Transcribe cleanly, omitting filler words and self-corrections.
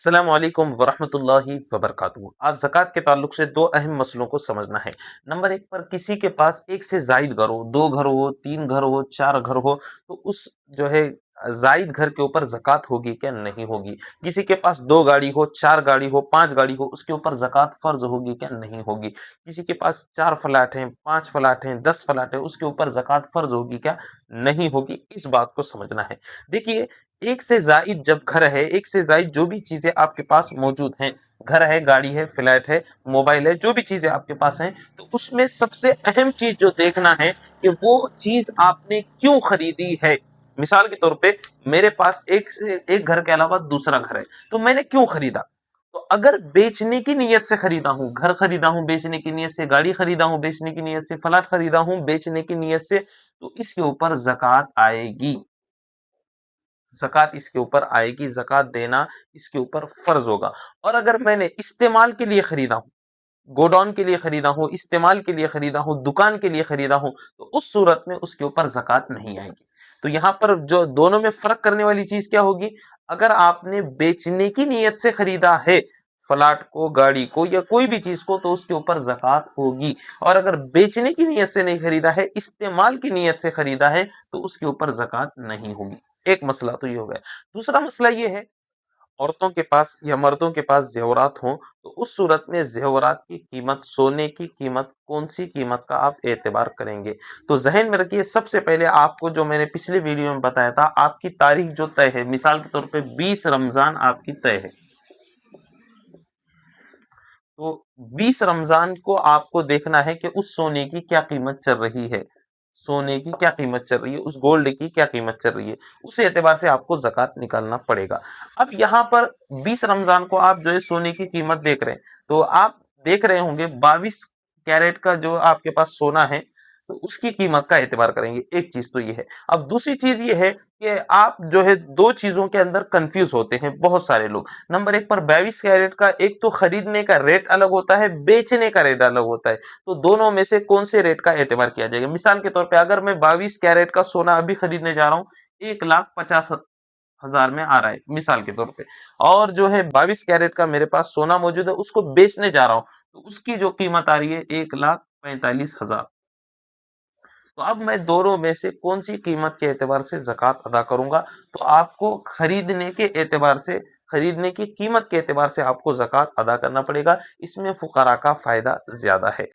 السلام علیکم ورحمۃ اللہ وبرکاتہ۔ آج زکوٰۃ کے تعلق سے دو اہم مسئلوں کو سمجھنا ہے۔ نمبر ایک پر کسی کے پاس ایک سے زائد گھر ہو، دو گھر ہو، تین گھر ہو، چار گھر ہو، تو اس جو ہے زائد گھر کے اوپر زکوٰۃ ہوگی کیا نہیں ہوگی؟ کسی کے پاس دو گاڑی ہو، چار گاڑی ہو، پانچ گاڑی ہو، اس کے اوپر زکوٰۃ فرض ہوگی کیا نہیں ہوگی؟ کسی کے پاس چار فلیٹ ہیں، پانچ فلیٹ ہیں، 10 فلیٹ ہیں، اس کے اوپر زکوٰۃ فرض ہوگی کیا نہیں ہوگی؟ اس بات کو سمجھنا ہے۔ دیکھیے، ایک سے زائد جب گھر ہے، ایک سے زائد جو بھی چیزیں آپ کے پاس موجود ہیں، گھر ہے، گاڑی ہے، فلیٹ ہے، موبائل ہے، جو بھی چیزیں آپ کے پاس ہیں، تو اس میں سب سے اہم چیز جو دیکھنا ہے کہ وہ چیز آپ نے کیوں خریدی ہے۔ مثال کے طور پہ میرے پاس ایک گھر کے علاوہ دوسرا گھر ہے، تو میں نے کیوں خریدا؟ تو اگر بیچنے کی نیت سے خریدا ہوں، گھر خریدا ہوں بیچنے کی نیت سے، گاڑی خریدا ہوں بیچنے کی نیت سے، فلیٹ خریدا ہوں بیچنے کی نیت سے، تو اس کے اوپر زکوٰۃ آئے گی۔ زکوٰۃ اس کے اوپر آئے گی، زکوٰۃ دینا اس کے اوپر فرض ہوگا۔ اور اگر میں نے استعمال کے لیے خریدا ہوں، گوڈاؤن کے لیے خریدا ہوں، استعمال کے لیے خریدا ہوں، دکان کے لیے خریدا ہوں، تو اس صورت میں اس کے اوپر زکوٰۃ نہیں آئے گی۔ تو یہاں پر جو دونوں میں فرق کرنے والی چیز کیا ہوگی؟ اگر آپ نے بیچنے کی نیت سے خریدا ہے فلاٹ کو، گاڑی کو، یا کوئی بھی چیز کو، تو اس کے اوپر زکوٰۃ ہوگی۔ اور اگر بیچنے کی نیت سے نہیں خریدا ہے، استعمال کی نیت سے خریدا ہے، تو اس کے اوپر زکوٰۃ نہیں ہوگی۔ ایک مسئلہ تو یہ ہو گیا۔ دوسرا مسئلہ یہ ہے، عورتوں کے پاس یا مردوں کے پاس زیورات ہوں، تو اس صورت میں زیورات کی قیمت، سونے کی قیمت، کون سی قیمت کا آپ اعتبار کریں گے؟ تو ذہن میں رکھیے، سب سے پہلے آپ کو جو میں نے پچھلے ویڈیو میں بتایا تھا، آپ کی تاریخ جو طے ہے، مثال کے طور پہ 20 رمضان آپ کی طے ہے، تو 20 رمضان کو آپ کو دیکھنا ہے کہ اس سونے کی کیا قیمت چل رہی ہے، سونے کی کیا قیمت چل رہی ہے، اس گولڈ کی کیا قیمت چل رہی ہے، اس اعتبار سے آپ کو زکوٰۃ نکالنا پڑے گا۔ اب یہاں پر 20 رمضان کو آپ جو ہے سونے کی قیمت دیکھ رہے ہیں، تو آپ دیکھ رہے ہوں گے 22 کیرٹ کا جو آپ کے پاس سونا ہے، تو اس کی قیمت کا اعتبار کریں گے۔ ایک چیز تو یہ ہے۔ اب دوسری چیز یہ ہے کہ آپ جو ہے دو چیزوں کے اندر کنفیوز ہوتے ہیں بہت سارے لوگ۔ نمبر ایک پر 22 کیرٹ کا ایک تو خریدنے کا ریٹ الگ ہوتا ہے، بیچنے کا ریٹ الگ ہوتا ہے، تو دونوں میں سے کون سے ریٹ کا اعتبار کیا جائے گا؟ مثال کے طور پہ اگر میں 22 کیرٹ کا سونا ابھی خریدنے جا رہا ہوں، 1,50,000 میں آ رہا ہے مثال کے طور پہ، اور جو ہے 22 کیرٹ کا میرے پاس سونا موجود ہے، اس کو بیچنے جا رہا ہوں، تو اس کی جو قیمت آ رہی ہے 1,45,000۔ تو اب میں دونوں میں سے کون سی قیمت کے اعتبار سے زکوٰۃ ادا کروں گا؟ تو آپ کو خریدنے کے اعتبار سے، خریدنے کی قیمت کے اعتبار سے آپ کو زکوٰۃ ادا کرنا پڑے گا۔ اس میں فقراء کا فائدہ زیادہ ہے۔